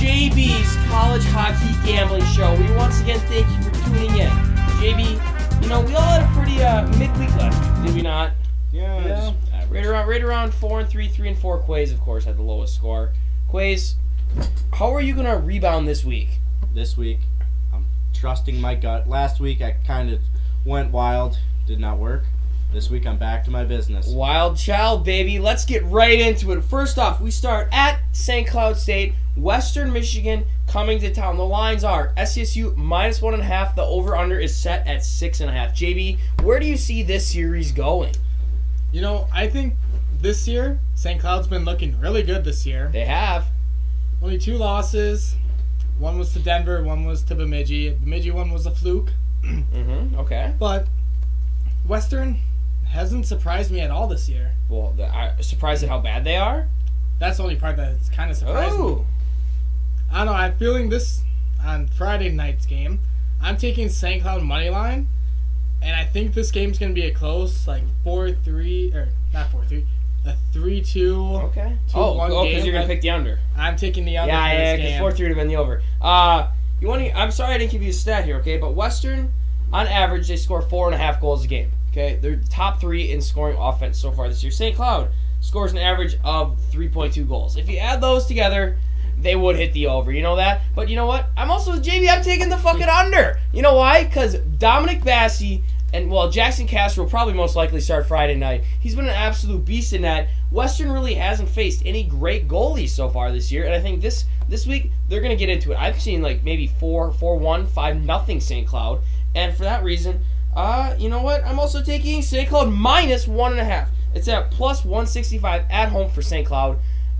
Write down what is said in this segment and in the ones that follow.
JB's College Hockey Gambling Show. We once again thank you for tuning in. JB, we all had a pretty midweek last week, did we not? Yeah. Right around 4-3, 3-4. Quays, of course, had the lowest score. Quays, how are you going to rebound this week? This week, I'm trusting my gut. Last week, I kind of went wild. Did not work. This week, I'm back to my business. Wild child, baby. Let's get right into it. First off, we start at St. Cloud State, Western Michigan coming to town. The lines are SCSU -1.5. The over-under is set at 6.5. JB, where do you see this series going? I think this year, St. Cloud's been looking really good this year. They have. Only 2 losses. One was to Denver, one was to Bemidji. The Bemidji one was a fluke. Okay. But Western hasn't surprised me at all this year. Well, I'm surprised at how bad they are. That's the only part that's kind of surprised me. I don't know. I'm feeling this on Friday night's game. I'm taking St. Cloud money line, and I think this game's going to be a close, like 4-3, or not 4-3, a 3-2. Okay. 2-1 game. Because you're going to pick the under. I'm taking the under. Yeah, because 4-3 would have been the over. I'm sorry I didn't give you a stat here, okay? But Western, on average, they score 4.5 goals a game. Okay, they're top 3 in scoring offense so far this year. St. Cloud scores an average of 3.2 goals. If you add those together, they would hit the over. You know that? But you know what? I'm also with JB. I'm taking the fucking under. You know why? Because Dominic Bassey and, Jackson Castro will probably most likely start Friday night. He's been an absolute beast in that. Western really hasn't faced any great goalies so far this year, and I think this week they're going to get into it. I've seen maybe 4-1, 5-0 St. Cloud, and for that reason, you know what? I'm also taking St. Cloud -1.5. It's at +165 at home for St. Cloud.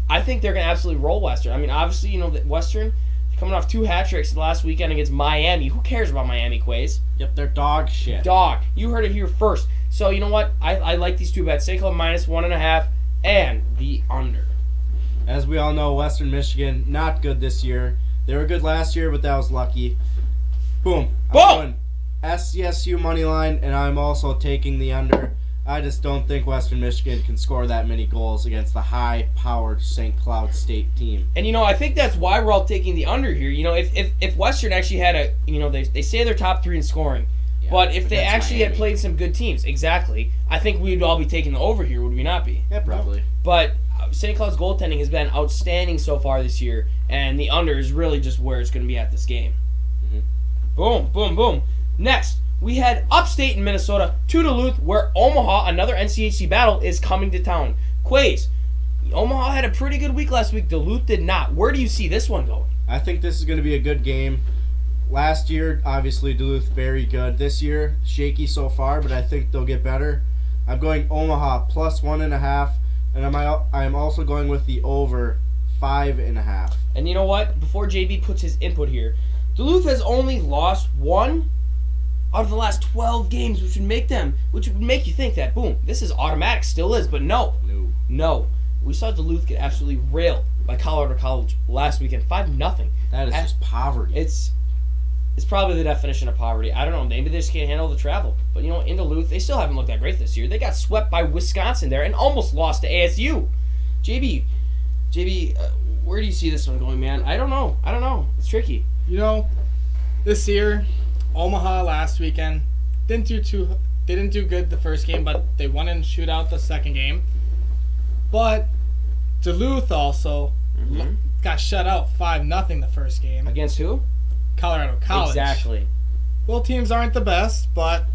I think they're going to absolutely roll Western. I mean, obviously, that Western coming off 2 hat tricks last weekend against Miami. Who cares about Miami, Quays? Yep, they're dog shit. Dog. You heard it here first. So, you know what? I like these 2 bets. St. Cloud -1.5 and the under. As we all know, Western Michigan, not good this year. They were good last year, but that was lucky. Boom. I'm going SCSU money line, and I'm also taking the under. I just don't think Western Michigan can score that many goals against the high-powered St. Cloud State team. And, I think that's why we're all taking the under here. If Western actually had they say they're top 3 in scoring, Yeah, but if they actually Miami had played some good teams, exactly, I think we'd all be taking the over here, would we not be? Yeah, probably. But St. Cloud's goaltending has been outstanding so far this year, and the under is really just where it's going to be at this game. Boom, boom, boom. Next, we head upstate in Minnesota to Duluth, where Omaha, another NCHC battle, is coming to town. Quays, Omaha had a pretty good week last week. Duluth did not. Where do you see this one going? I think this is going to be a good game. Last year, obviously, Duluth very good. This year, shaky so far, but I think they'll get better. I'm going Omaha +1.5, and I'm also going with the over 5.5. And you know what? Before JB puts his input here, Duluth has only lost 1 out of the last 12 games, which would make you think that, boom, this is automatic. Still is, but no. We saw Duluth get absolutely railed by Colorado College last weekend, 5-0. That is just poverty. It's probably the definition of poverty. I don't know. Maybe they just can't handle the travel. But, in Duluth, they still haven't looked that great this year. They got swept by Wisconsin there and almost lost to ASU. JB, where do you see this one going, man? I don't know. It's tricky. This year, Omaha last weekend didn't do good the first game, but they won in shootout the second game. But Duluth also got shut out 5-0 the first game. Against who? Colorado College. Exactly. Both teams aren't the best, but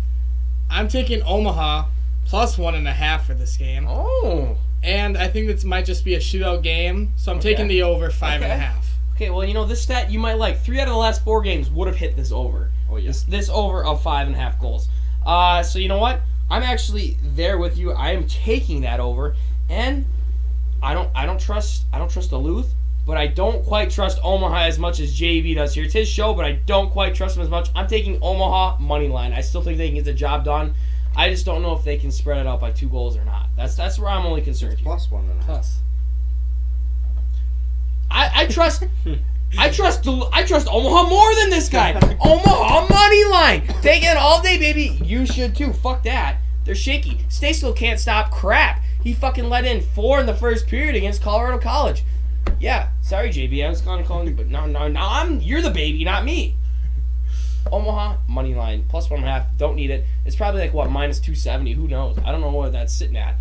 I'm taking Omaha +1.5 for this game. Oh. And I think this might just be a shootout game, so I'm taking the over 5.5. Okay, well, this stat you might like. 3 out of the last 4 games would have hit this over. Oh, yeah. This over of 5.5 goals. So you know what? I'm actually there with you. I am taking that over, and I don't trust Duluth, but I don't quite trust Omaha as much as JB does here. It's his show, but I don't quite trust him as much. I'm taking Omaha money line. I still think they can get the job done. I just don't know if they can spread it out by 2 goals or not. That's where I'm only concerned. +1.5. Plus. I trust Omaha more than this guy. Omaha money line. Taking it all day, baby. You should too. Fuck that. They're shaky. Stay still can't stop crap. He fucking let in 4 in the first period against Colorado College. Yeah, sorry, JB. I was kind of calling you, but now you're the baby, not me. Omaha money line plus 1.5. Don't need it. It's probably like what minus 270. Who knows? I don't know what that's sitting at.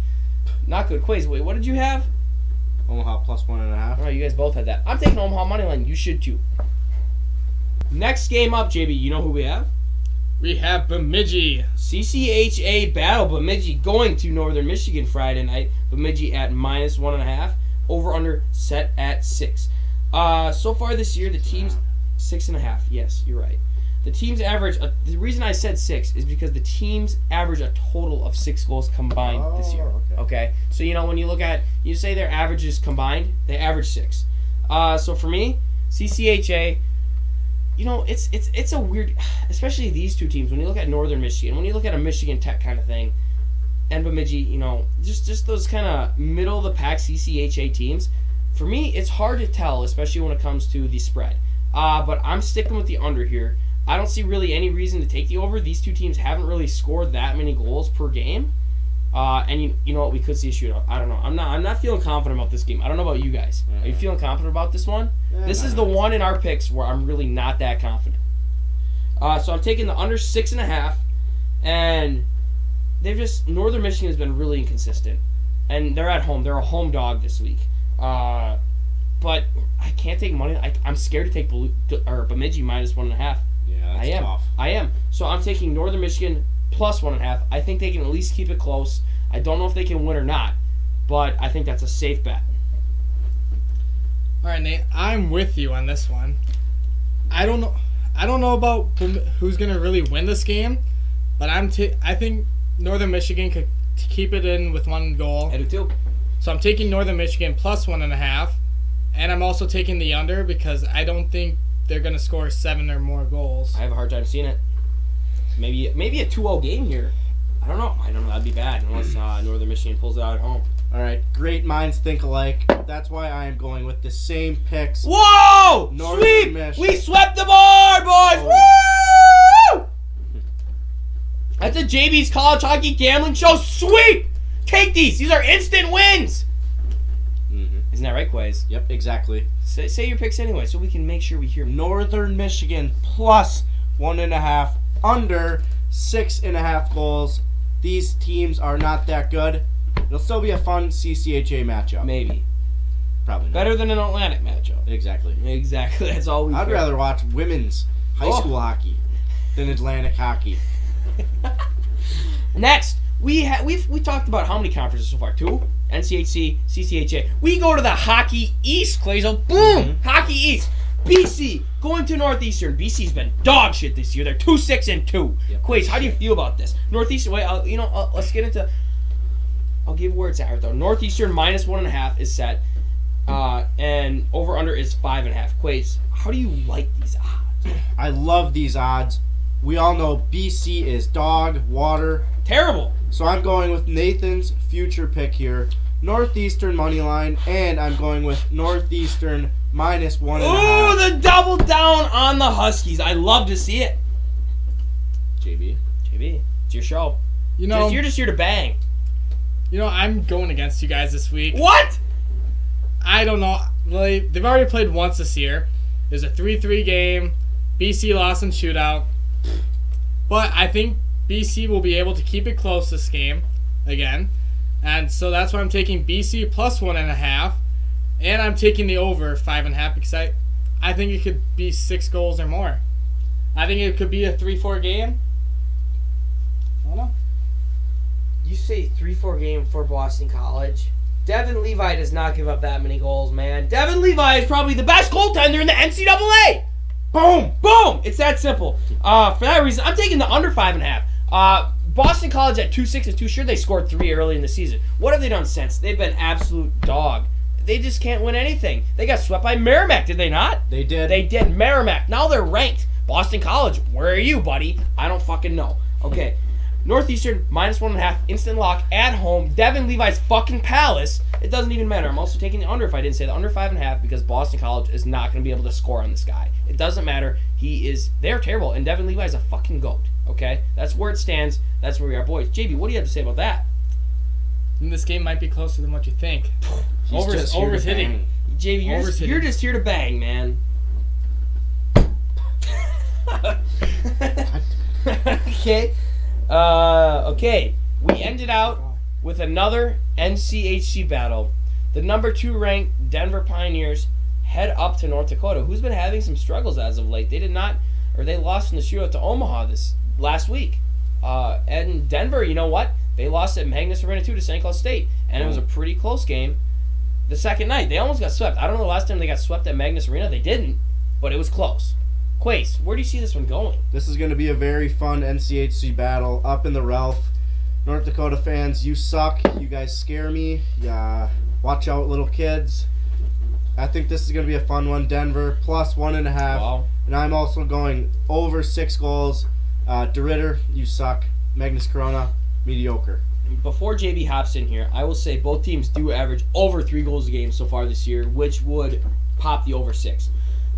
Not good. Quays, wait, what did you have? Omaha plus 1.5. Oh, you guys both had that. I'm taking Omaha money line. You should too. Next game up, JB. You know who we have? We have Bemidji. CCHA battle. Bemidji going to Northern Michigan Friday night. Bemidji at minus 1.5. Over under set at 6. So far this year, the team's 6.5. Yes, you're right. The team's average. The reason I said 6 is because the teams average a total of 6 goals combined this year. Okay. So when you look at you say their averages combined, they average 6. So for me, CCHA. It's a weird, especially these two teams. When you look at Northern Michigan, when you look at a Michigan Tech kind of thing, and Bemidji, just those kind of middle of the pack CCHA teams. For me, it's hard to tell, especially when it comes to the spread. But I'm sticking with the under here. I don't see really any reason to take the over. These two teams haven't really scored that many goals per game. And you know what? We could see a shootout. I don't know. I'm not feeling confident about this game. I don't know about you guys. Are you feeling confident about this one? This is the one in our picks where I'm really not that confident. So I'm taking the under 6.5, and Northern Michigan has been really inconsistent, and they're at home. They're a home dog this week. But I can't take money. I'm scared to take Bemidji minus 1.5. Yeah, that's tough. I am. So I'm taking Northern Michigan plus 1.5. I think they can at least keep it close. I don't know if they can win or not, but I think that's a safe bet. All right, Nate, I'm with you on this one. I don't know about who's gonna really win this game, but I think Northern Michigan could keep it in with 1 goal. I do too. So I'm taking Northern Michigan plus 1.5, and I'm also taking the under because I don't think they're gonna score 7 or more goals. I have a hard time seeing it. Maybe a 2-0 game here. I don't know. That'd be bad unless Northern Michigan pulls it out at home. All right, great minds think alike. That's why I am going with the same picks. Whoa! Northern Sweep! We swept the board, boys! Woo! That's a JB's College Hockey Gambling Show. Sweep! Take these. These are instant wins. Isn't that right, Quays? Yep, exactly. Say your picks anyway, so we can make sure we hear. Northern Michigan plus 1.5, under 6.5 goals. These teams are not that good. It'll still be a fun CCHA matchup. Maybe. Probably not. Better than an Atlantic matchup. Exactly. That's all we I'd rather watch women's high school hockey than Atlantic hockey. Next, we talked about how many conferences so far? 2? NCHC, CCHA. We go to the Hockey East, Clazel. Boom! Hockey East. BC going to Northeastern. BC's been dog shit this year. They're 2-6-2. Yep. Quays, how do you feel about this? Northeastern. Wait, let's get into. I'll give where it's at though. Northeastern minus 1.5 is set, and over under is 5.5. Quays, how do you like these odds? I love these odds. We all know BC is dog water. Terrible. So I'm going with Nathan's future pick here. Northeastern money line, and I'm going with Northeastern minus 1.5. Ooh, the double down on the Huskies. I love to see it. JB, it's your show. You're just here to bang. I'm going against you guys this week. What? I don't know. They've already played once this year. It was a 3-3 game. BC lost in shootout. But I think BC will be able to keep it close this game again. And so that's why I'm taking BC plus 1.5. And I'm taking the over 5.5 because I think it could be 6 goals or more. I think it could be a 3-4 game. I don't know. You say 3-4 game for Boston College. Devin Levi does not give up that many goals, man. Devin Levi is probably the best goaltender in the NCAA. Boom! Boom! It's that simple. For that reason, I'm taking the under 5.5. Boston College at 2-6-2. Sure, they scored 3 early in the season. What have they done since? They've been absolute dog. They just can't win anything. They got swept by Merrimack, did they not? They did. They did. Merrimack. Now they're ranked. Boston College, where are you, buddy? I don't fucking know. Okay. Northeastern, minus 1.5, instant lock, at home. Devin Levi's fucking palace. It doesn't even matter. I'm also taking the under if I didn't say the under 5.5 because Boston College is not going to be able to score on this guy. It doesn't matter. They're terrible, and Devin Levi is a fucking goat. Okay? That's where it stands. That's where we are, boys. JB, what do you have to say about that? And this game might be closer than what you think. Over's hitting. JV, you're just here to bang, man. Okay. Okay. We ended out with another NCHC battle. The number 2 ranked Denver Pioneers head up to North Dakota, who's been having some struggles as of late. They lost in the shootout to Omaha this last week. And Denver, you know what? They lost at Magnus Arena 2 to St. Cloud State, and it was a pretty close game. The second night, they almost got swept. I don't know the last time they got swept at Magnus Arena. They didn't, but it was close. Quace, where do you see this one going? This is going to be a very fun NCHC battle up in the Ralph. North Dakota fans, you suck. You guys scare me. Yeah, watch out, little kids. I think this is going to be a fun one. Denver plus 1.5. Wow. And I'm also going over 6 goals. DeRitter, you suck. Magnus Corona, mediocre. Before JB hops in here, I will say both teams do average over 3 goals a game so far this year, which would pop the over 6.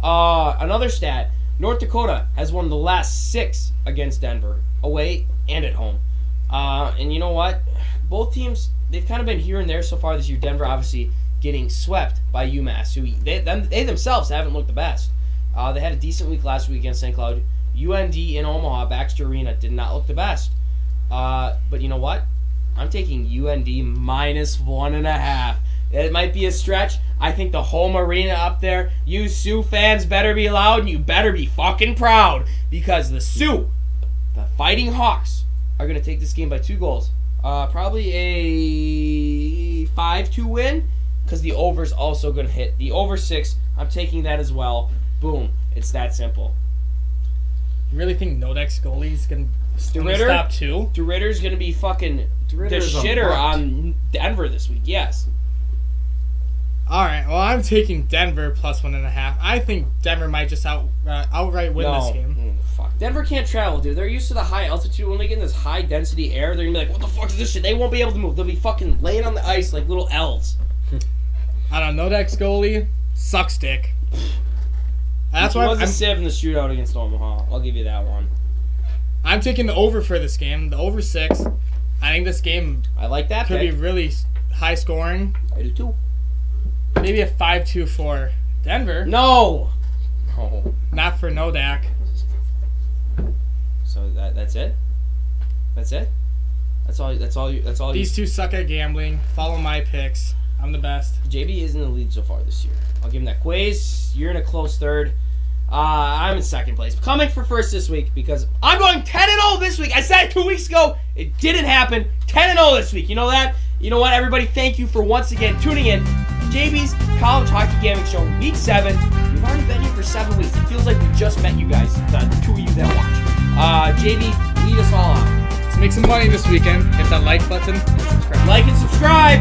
Another stat, North Dakota has won the last 6 against Denver, away and at home. And you know what? Both teams, they've kind of been here and there so far this year. Denver obviously getting swept by UMass, who they themselves haven't looked the best. They had a decent week last week against St. Cloud. UND in Omaha, Baxter Arena, did not look the best. But you know what? I'm taking UND minus 1.5. It might be a stretch. I think the home arena up there, you Sioux fans better be loud and you better be fucking proud, because the Sioux, the Fighting Hawks, are going to take this game by 2 goals. Probably a 5-2 win, because the over's also going to hit. The over 6, I'm taking that as well. Boom. It's that simple. You really think Nodek's goalie's going to stop 2? DeRitter's going to be fucking the shitter on Denver this week, yes. All right, well, I'm taking Denver plus 1.5. I think Denver might just outright win this game. Fuck. Denver can't travel, dude. They're used to the high altitude. When they get in this high density air, they're going to be like, what the fuck is this shit? They won't be able to move. They'll be fucking laying on the ice like little elves. I don't know, Nodek's goalie sucks dick. That's why I'm a sieve in the shootout against Omaha. I'll give you that one. I'm taking the over for this game. The over 6. I think this game I like that could be really high scoring. I do too. Maybe a 5-2 for Denver. No. Not for Nodek. So that's it. That's it. That's all. These two suck at gambling. Follow my picks. I'm the best. JB is in the lead so far this year. I'll give him that. Quaze, you're in a close third. I'm in second place. Coming for first this week because I'm going 10-0 this week. I said it 2 weeks ago. It didn't happen. 10-0 this week. You know that? You know what, everybody? Thank you for once again tuning in. JB's College Hockey Gambling Show, Week 7. We've already been here for 7 weeks. It feels like we just met you guys, the 2 of you that watch. JB, lead us all out. Let's make some money this weekend. Hit that like button and subscribe. Like and subscribe.